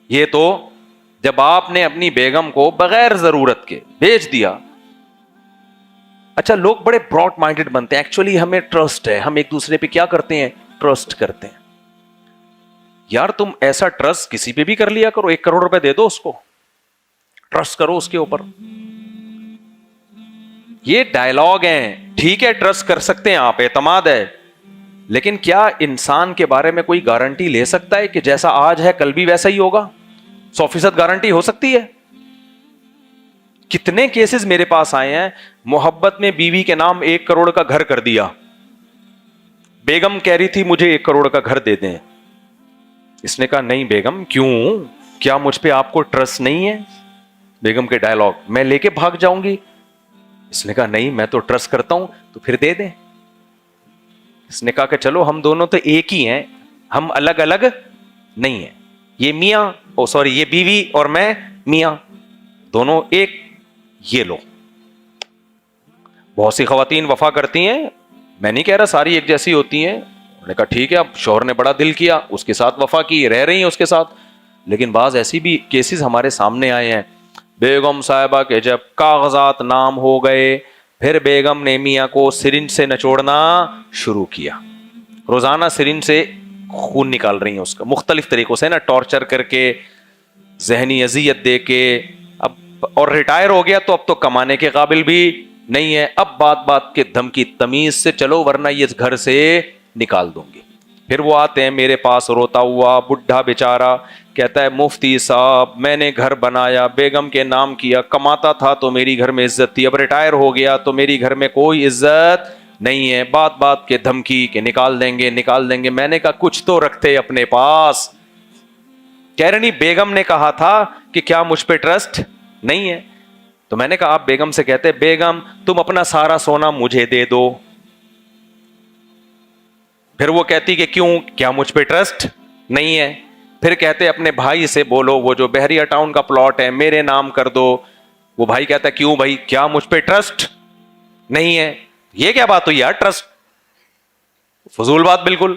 یہ تو جب آپ نے اپنی بیگم کو بغیر ضرورت کے بھیج دیا. اچھا لوگ بڑے براڈ مائنڈڈ بنتے ہیں. ایکچولی ہمیں ٹرسٹ ہے, ہم ایک دوسرے پہ کیا کرتے ہیں؟ ٹرسٹ کرتے ہیں. یار تم ایسا ٹرسٹ کسی پہ بھی کر لیا کرو, 1 کروڑ روپے دے دو اس کو, ٹرسٹ کرو اس کے اوپر. یہ ڈائلاگ ہیں, ٹھیک ہے ٹرسٹ کر سکتے ہیں آپ, اعتماد ہے, لیکن کیا انسان کے بارے میں کوئی گارنٹی لے سکتا ہے کہ جیسا آج ہے کل بھی ویسا ہی ہوگا؟ 100% گارنٹی ہو سکتی ہے؟ کتنے کیسز میرے پاس آئے ہیں, محبت میں بیوی کے نام 1 کروڑ کا گھر کر دیا, بیگم کہہ رہی تھی مجھے 1 کروڑ کا گھر دے دیں. اس نے کہا نہیں بیگم, کیوں, کیا مجھ پہ آپ کو ٹرسٹ نہیں ہے؟ بیگم کے ڈائلاگ, میں لے کے بھاگ جاؤں گی. اس نے کہا نہیں میں تو ٹرسٹ کرتا ہوں, تو پھر دے دیں. اس نے کہا کہ چلو ہم دونوں تو ایک ہی ہیں, ہم الگ الگ نہیں ہیں. یہ میاں یہ بیوی اور میں میاں, دونوں ایک. یہ لو. بہت سی خواتین وفا کرتی ہیں, میں نہیں کہہ رہا ساری ایک جیسی ہوتی ہیں. انہوں نے کہا ٹھیک ہے, اب شوہر نے بڑا دل کیا, اس کے ساتھ وفا کی, رہ رہی ہیں اس کے ساتھ. لیکن بعض ایسی بھی کیسز ہمارے سامنے آئے ہیں, بیگم صاحبہ کے جب کاغذات نام ہو گئے, پھر بیگم نے میاں کو سرنج سے نچوڑنا شروع کیا. روزانہ سرنج سے خون نکال رہی ہیں اس کا, مختلف طریقوں سے نا, ٹارچر کر کے, ذہنی اذیت دے کے. اب اور ریٹائر ہو گیا تو اب تو کمانے کے قابل بھی نہیں ہے. اب بات بات کے دھمکی تمیز سے چلو ورنہ یہ گھر سے نکال دوں گی. پھر وہ آتے ہیں میرے پاس روتا ہوا بڈھا بیچارہ, کہتا ہے مفتی صاحب میں نے گھر بنایا, بیگم کے نام کیا, کماتا تھا تو میری گھر میں عزت تھی, اب ریٹائر ہو گیا تو میری گھر میں کوئی عزت نہیں ہے. بات بات کے دھمکی کہ نکال دیں گے نکال دیں گے. میں نے کہا کچھ تو رکھتے اپنے پاس. کہہ رہی نہیں بیگم نے کہا تھا کہ کیا مجھ پہ ٹرسٹ نہیں ہے. تو میں نے کہا آپ بیگم سے کہتے بیگم تم اپنا سارا سونا مجھے دے دو. پھر وہ کہتی کہ کیوں, کیا مجھ پہ ٹرسٹ نہیں ہے. پھر کہتے اپنے بھائی سے بولو وہ جو بحریہ ٹاؤن کا پلاٹ ہے میرے نام کر دو. وہ بھائی کہتا ہے کیوں بھائی, کیا مجھ پہ ٹرسٹ نہیں ہے. یہ کیا بات ہوئی یار, ٹرسٹ فضول بات بالکل.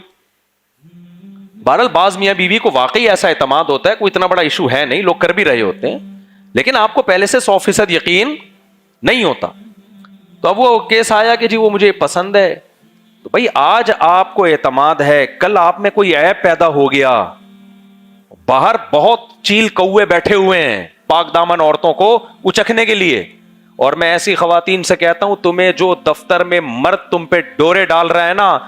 بہرحال بعض میاں بیوی کو واقعی ایسا اعتماد ہوتا ہے, کوئی اتنا بڑا ایشو ہے نہیں, لوگ کر بھی رہے ہوتے ہیں, لیکن آپ کو پہلے سے 100% یقین نہیں ہوتا. تو اب وہ کیس آیا کہ جی وہ مجھے پسند ہے. تو بھائی آج آپ کو اعتماد ہے, کل آپ میں کوئی عیب پیدا ہو گیا, باہر بہت چیل کوے بیٹھے ہوئے ہیں پاک دامن عورتوں کو اچکنے کے لیے. اور میں ایسی خواتین سے کہتا ہوں تمہیں جو دفتر میں مرد تم پہ ڈورے ڈال رہا ہے نا,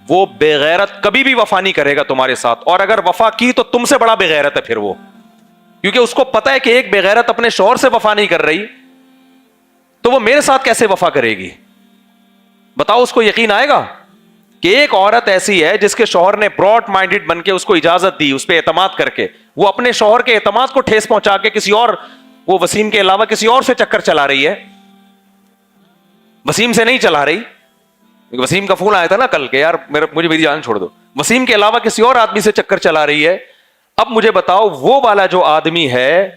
وہ بے غیرت کبھی بھی وفا نہیں کرے گا تمہارے ساتھ, اور اگر وفا کی تو تم سے بڑا بے غیرت ہے پھر وہ, کیونکہ اس کو پتا ہے کہ ایک بے غیرت اپنے شوہر سے وفا نہیں کر رہی تو وہ میرے ساتھ کیسے وفا کرے گی. بتاؤ اس کو یقین آئے گا کہ ایک عورت ایسی ہے جس کے شوہر نے براڈ مائنڈڈ بن کے اس کو اجازت دی, اس پہ اعتماد کر کے, وہ اپنے شوہر کے اعتماد کو ٹھیس پہنچا کے کسی اور, وہ وسیم کے علاوہ کسی اور سے چکر چلا رہی ہے, وسیم سے نہیں چلا رہی. وسیم کا فون آیا تھا نا کل کے, یار مجھے میری جان چھوڑ دو, وسیم کے علاوہ کسی اور آدمی سے چکر چلا رہی ہے. اب مجھے بتاؤ وہ والا جو آدمی ہے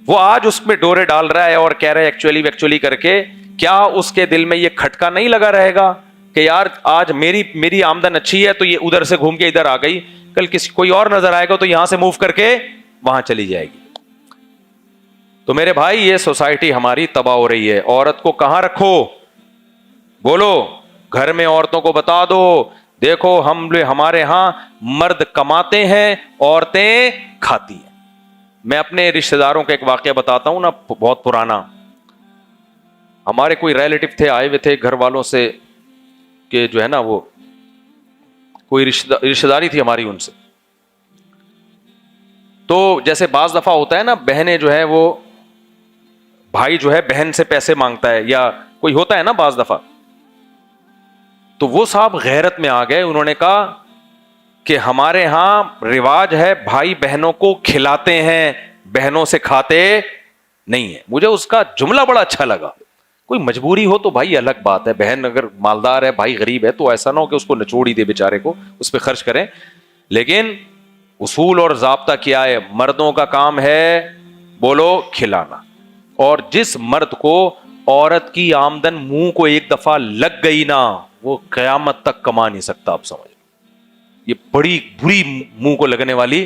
وہ آج اس میں ڈورے ڈال رہا ہے اور کہہ رہا ہے ایکچولی کر کے, کیا اس کے دل میں یہ کھٹکا نہیں لگا رہے گا کہ یار آج میری آمدن اچھی ہے تو یہ ادھر سے گھوم کے ادھر آ گئی, کل کوئی اور نظر آئے گا تو یہاں سے موو کر کے وہاں چلی جائے گی. تو میرے بھائی یہ سوسائٹی ہماری تباہ ہو رہی ہے. عورت کو کہاں رکھو, بولو گھر میں عورتوں کو بتا دو دیکھو ہمارے ہاں مرد کماتے ہیں عورتیں کھاتی ہیں. میں اپنے رشتہ داروں کا ایک واقعہ بتاتا ہوں نا, بہت پرانا. ہمارے کوئی ریلیٹو تھے, آئے ہوئے تھے گھر والوں سے کہ جو ہے نا وہ کوئی رشتہ داری تھی ہماری ان سے. تو جیسے بعض دفعہ ہوتا ہے نا, بہنیں جو ہے وہ بھائی جو ہے بہن سے پیسے مانگتا ہے یا کوئی ہوتا ہے نا بعض دفعہ, تو وہ صاحب غیرت میں آ گئے. انہوں نے کہا کہ ہمارے ہاں رواج ہے بھائی بہنوں کو کھلاتے ہیں, بہنوں سے کھاتے نہیں ہے. مجھے اس کا جملہ بڑا اچھا لگا. کوئی مجبوری ہو تو بھائی الگ بات ہے, بہن اگر مالدار ہے بھائی غریب ہے تو ایسا نہ ہو کہ اس کو نچوڑ ہی دے بیچارے کو, اس پہ خرچ کریں. لیکن اصول اور ضابطہ کیا ہے, مردوں کا کام ہے بولو کھلانا. اور جس مرد کو عورت کی آمدن منہ کو ایک دفعہ لگ گئی نا, وہ قیامت تک کما نہیں سکتا. آپ سمجھ, یہ بڑی بری منہ کو لگنے والی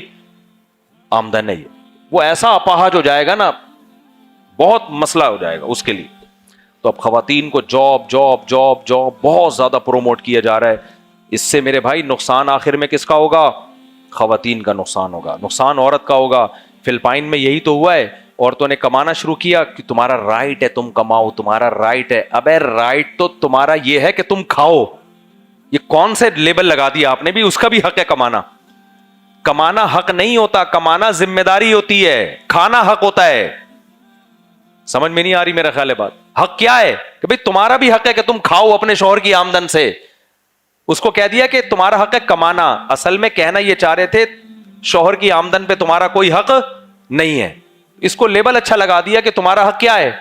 آمدن ہے. وہ ایسا اپاہج ہو جائے گا نا, بہت مسئلہ ہو جائے گا اس کے لیے. تو اب خواتین کو جاب بہت زیادہ پروموٹ کیا جا رہا ہے. اس سے میرے بھائی نقصان آخر میں کس کا ہوگا, خواتین کا نقصان ہوگا, نقصان عورت کا ہوگا. فلپائن میں یہی تو ہوا ہے, عورتوں نے کمانا شروع کیا کہ تمہارا رائٹ ہے تم کماؤ, تمہارا رائٹ ہے. ابے رائٹ تو تمہارا یہ ہے کہ تم کھاؤ. یہ کون سے لیبل لگا دیا آپ نے, بھی اس کا بھی حق ہے کمانا. کمانا حق نہیں ہوتا, کمانا ذمہ داری ہوتی ہے, کھانا حق ہوتا ہے. سمجھ میں نہیں آ رہی میرا خیال ہے بات. حق کیا ہے کہ بھئی تمہارا بھی حق ہے کہ تم کھاؤ اپنے شوہر کی آمدن سے. اس کو کہہ دیا کہ تمہارا حق ہے کمانا. اصل میں کہنا یہ چاہ رہے تھے شوہر کی آمدن پہ تمہارا کوئی حق نہیں ہے. اس کو لیبل اچھا لگا دیا کہ تمہارا حق کیا ہے,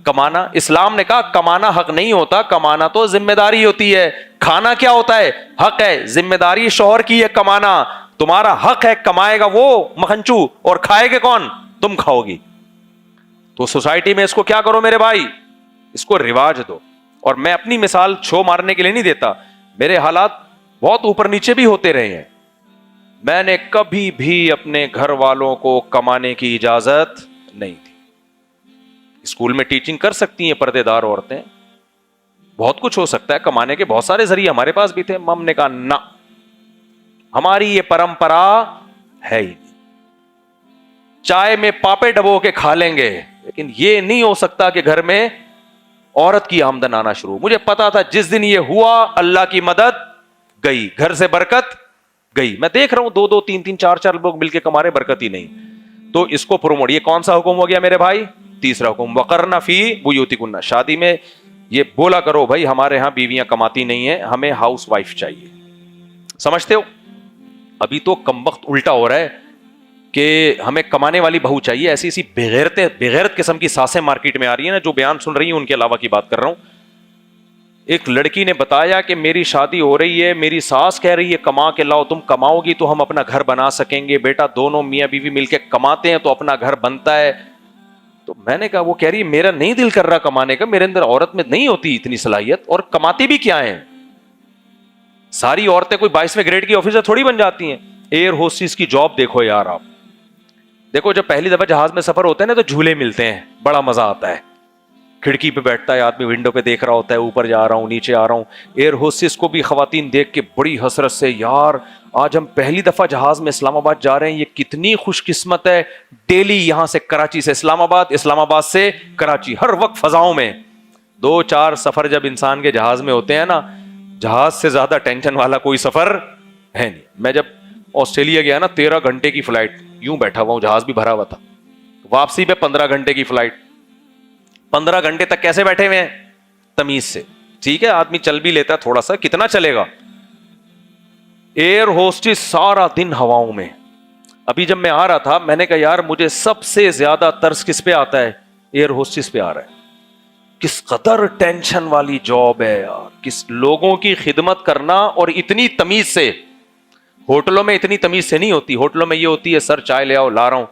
کمانا. اسلام نے کہا کمانا حق نہیں ہوتا, کمانا تو ذمہ داری ہوتی ہے. کھانا کیا ہوتا ہے, حق ہے. ذمہ داری شوہر کی ہے کمانا, تمہارا حق ہے, کمائے گا وہ مکھنچو اور کھائے گا کون, تم کھاؤ گی. تو سوسائٹی میں اس کو کیا کرو میرے بھائی, اس کو رواج دو. اور میں اپنی مثال چھو مارنے کے لیے نہیں دیتا, میرے حالات بہت اوپر نیچے بھی ہوتے رہے ہیں. میں نے کبھی بھی اپنے گھر والوں کو کمانے کی اجازت نہیں دی. اسکول میں ٹیچنگ کر سکتی ہیں پردے دار عورتیں, بہت کچھ ہو سکتا ہے, کمانے کے بہت سارے ذریعے ہمارے پاس بھی تھے. ہم نے کہا نہ, ہماری یہ پرمپرا ہے ہی نہیں. چائے میں پاپے ڈبو کے کھا لیں گے, لیکن یہ نہیں ہو سکتا کہ گھر میں عورت کی آمدن آنا شروع. مجھے پتا تھا جس دن یہ ہوا اللہ کی مدد گئی, گھر سے برکت گئی. میں دیکھ رہا ہوں 2 3 4 لوگ مل کے کما رہے, برکت ہی نہیں. تو اس کو پروموٹ, یہ کون سا حکم ہو گیا میرے بھائی؟ تیسرا حکم, وقرن فی بیوتکن. شادی میں یہ بولا کرو بھائی ہمارے ہاں بیویاں کماتی نہیں ہیں, ہمیں ہاؤس وائف چاہیے. سمجھتے ہو؟ ابھی تو کم وقت الٹا ہو رہا ہے کہ ہمیں کمانے والی بہو چاہیے. ایسی ایسی بغیرت قسم کی ساسیں مارکیٹ میں آ رہی ہیں نا, جو بیان سن رہی ہیں ان کے علاوہ کی بات کر رہا ہوں. ایک لڑکی نے بتایا کہ میری شادی ہو رہی ہے, میری ساس کہہ رہی ہے کما کے لاؤ, تم کماؤ گی تو ہم اپنا گھر بنا سکیں گے. بیٹا دونوں میاں بیوی مل کے کماتے ہیں تو اپنا گھر بنتا ہے. تو میں نے کہا, وہ کہہ رہی ہے میرا نہیں دل کر رہا کمانے کا, میرے اندر عورت میں نہیں ہوتی اتنی صلاحیت, اور کماتی بھی کیا ہیں. ساری عورتیں کوئی 22ویں گریڈ کی آفیسر تھوڑی بن جاتی ہیں. ایئر ہوسٹس کی جاب دیکھو یار, آپ دیکھو جب پہلی دفعہ جہاز میں سفر ہوتا ہے نا تو جھولے ملتے ہیں, بڑا مزہ آتا ہے. کھڑکی پہ بیٹھتا ہے آدمی, ونڈو پہ دیکھ رہا ہوتا ہے, اوپر جا رہا ہوں نیچے آ رہا ہوں. ایئر ہوسٹس کو بھی خواتین دیکھ کے بڑی حسرت سے, یار آج ہم پہلی دفعہ جہاز میں اسلام آباد جا رہے ہیں, یہ کتنی خوش قسمت ہے. ڈیلی یہاں سے کراچی سے اسلام آباد, اسلام آباد سے کراچی, ہر وقت فضاؤں میں. 2-4 سفر جب انسان کے جہاز میں ہوتے ہیں نا, جہاز سے زیادہ ٹینشن والا کوئی سفر ہے نہیں. میں جب آسٹریلیا گیا نا, 13 گھنٹے کی فلائٹ, یوں بیٹھا ہوا ہوں, جہاز بھی بھرا ہوا تھا. واپسی پہ 15 گھنٹے کی فلائٹ. 15 گھنٹے تک کیسے بیٹھے ہوئے ہیں؟ تمیز سے. ٹھیک ہے آدمی چل بھی لیتا ہے تھوڑا سا, کتنا چلے گا. ایئر ہوسٹس سارا دن ہواؤں میں. ابھی جب میں آ رہا تھا میں نے کہا یار مجھے سب سے زیادہ ترس کس پہ آتا ہے؟ ایئر ہوسٹس پہ آ رہا ہے. کس قدر ٹینشن والی جاب ہے یار, کس لوگوں کی خدمت کرنا, اور اتنی تمیز سے. ہوٹلوں میں اتنی تمیز سے نہیں ہوتی. ہوٹلوں میں یہ ہوتی ہے سر چائے لے آؤ, لا رہا ہوں.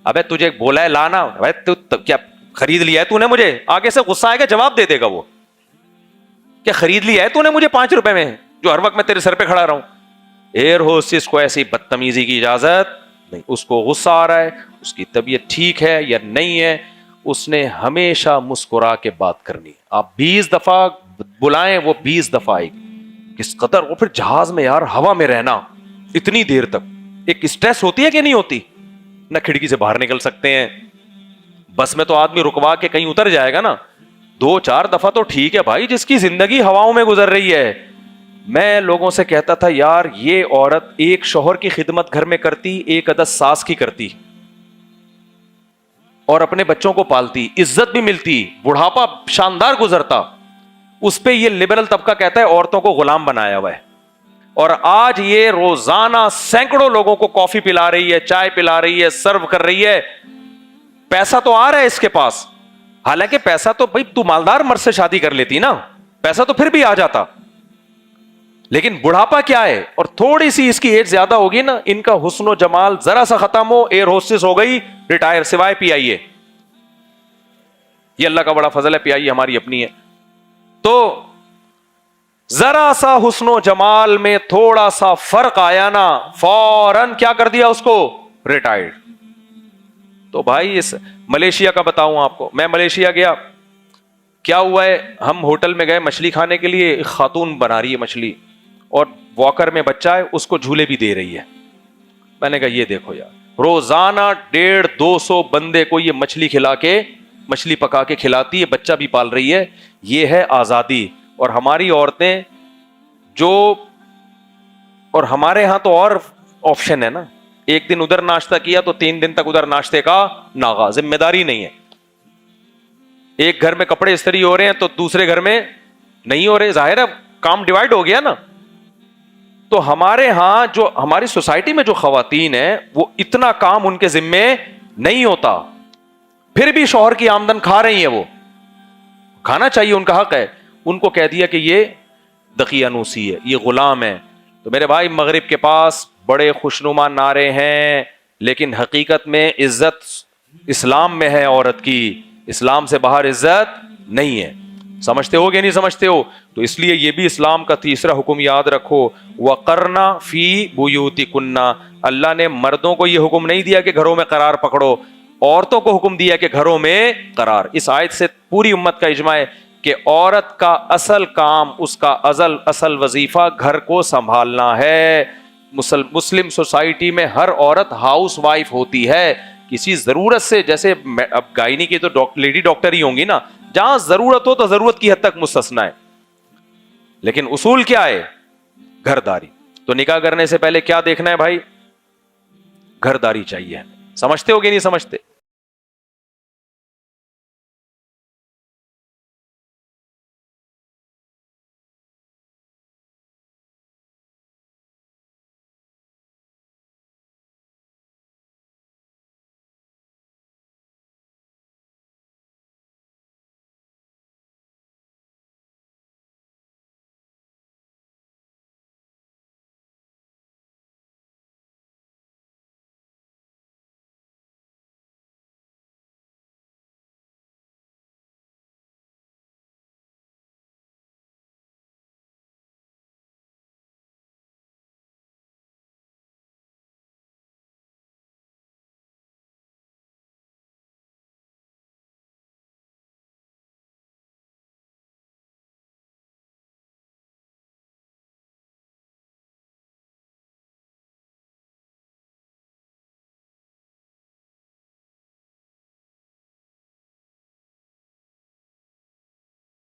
ابے تجھے بولا ہے لانا, تو کیا خرید لیا ہے تو نے مجھے؟ آگے سے غصہ آئے گا, جواب دے دے گا وہ, کیا خرید لیا ہے تو نے مجھے 5 روپے میں, جو ہر وقت میں تیرے سر پہ کھڑا رہا ہوں. ایئر ہوسٹس کو ایسی بدتمیزی کی اجازت نہیں. اس کو غصہ آ رہا ہے, اس کی طبیعت ٹھیک ہے یا نہیں ہے, اس نے ہمیشہ مسکرا کے بات کرنی. آپ 20 دفعہ بلائیں وہ 20 دفعہ آئے گی. کس قدر. وہ پھر جہاز میں یار ہوا میں رہنا اتنی دیر تک, ایک اسٹریس ہوتی ہے کہ نہیں ہوتی؟ نہ کھڑکی سے باہر نکل سکتے ہیں. بس میں تو آدمی رکوا کے کہیں اتر جائے گا نا. 2-4 دفعہ تو ٹھیک ہے بھائی, جس کی زندگی ہواؤں میں گزر رہی ہے. میں لوگوں سے کہتا تھا یار یہ عورت ایک شوہر کی خدمت گھر میں کرتی, ایک عدد ساس کی کرتی, اور اپنے بچوں کو پالتی, عزت بھی ملتی, بڑھاپا شاندار گزرتا. اس پہ یہ لبرل طبقہ کہتا ہے عورتوں کو غلام بنایا ہوا ہے. اور آج یہ روزانہ سینکڑوں لوگوں کو کافی پلا رہی ہے, چائے پلا رہی ہے, سرو کر رہی ہے. پیسہ تو آ رہا ہے اس کے پاس, حالانکہ پیسہ تو بھائی تو مالدار مرد سے شادی کر لیتی نا, پیسہ تو پھر بھی آ جاتا. لیکن بڑھاپا کیا ہے, اور تھوڑی سی اس کی ایج زیادہ ہوگی نا, ان کا حسن و جمال ذرا سا ختم ہو, ایئر ہوسٹس ہو گئی ریٹائر, سوائے پی آئی اے. یہ اللہ کا بڑا فضل ہے, پی آئی اے ہماری اپنی ہے. تو ذرا سا حسن و جمال میں تھوڑا سا فرق آیا نا, فوراً کیا کر دیا اس کو؟ ریٹائرڈ. تو بھائی اس ملیشیا کا بتاؤں آپ کو, میں ملیشیا گیا, کیا ہوا ہے, ہم ہوٹل میں گئے مچھلی کھانے کے لیے, ایک خاتون بنا رہی ہے مچھلی, اور واکر میں بچہ ہے, اس کو جھولے بھی دے رہی ہے. میں نے کہا یہ دیکھو یار, روزانہ 150-200 بندے کو یہ مچھلی کھلا کے, مچھلی پکا کے کھلاتی ہے, بچہ بھی پال رہی ہے. یہ ہے آزادی. اور ہماری عورتیں جو, اور ہمارے ہاں تو اور آپشن ہے نا, ایک دن ادھر ناشتہ کیا تو 3 دن تک ادھر ناشتے کا ناغا, ذمہ داری نہیں ہے. ایک گھر میں کپڑے استری ہو رہے ہیں تو دوسرے گھر میں نہیں ہو رہے, ظاہر ہے کام ڈیوائڈ ہو گیا نا. تو ہمارے ہاں جو ہماری سوسائٹی میں جو خواتین ہیں وہ اتنا کام ان کے ذمے نہیں ہوتا, پھر بھی شوہر کی آمدن کھا رہی ہیں. وہ کھانا چاہیے, ان کا حق ہے. ان کو کہہ دیا کہ یہ دقیانوسی ہے, یہ غلام ہے. تو میرے بھائی مغرب کے پاس بڑے خوشنما نعرے ہیں, لیکن حقیقت میں عزت اسلام میں ہے عورت کی, اسلام سے باہر عزت نہیں ہے. سمجھتے ہو کہ نہیں سمجھتے ہو؟ تو اس لیے یہ بھی اسلام کا تیسرا حکم یاد رکھو, وَقَرْنَ فِي بُيُوتِكُنَّ. اللہ نے مردوں کو یہ حکم نہیں دیا کہ گھروں میں قرار پکڑو, عورتوں کو حکم دیا کہ گھروں میں قرار. اس آیت سے پوری امت کا اجماع ہے کہ عورت کا اصل کام, اس کا اصل وظیفہ گھر کو سنبھالنا ہے. مسلم سوسائٹی میں ہر عورت ہاؤس وائف ہوتی ہے, کسی ضرورت سے, جیسے اب گائنی کی تو لیڈی ڈاکٹر ہی ہوں گی نا, جہاں ضرورت ہو تو ضرورت کی حد تک مستثنا ہے, لیکن اصول کیا ہے؟ گھرداری. تو نکاح کرنے سے پہلے کیا دیکھنا ہے بھائی؟ گھرداری چاہیے. سمجھتے ہو کہ نہیں سمجھتے؟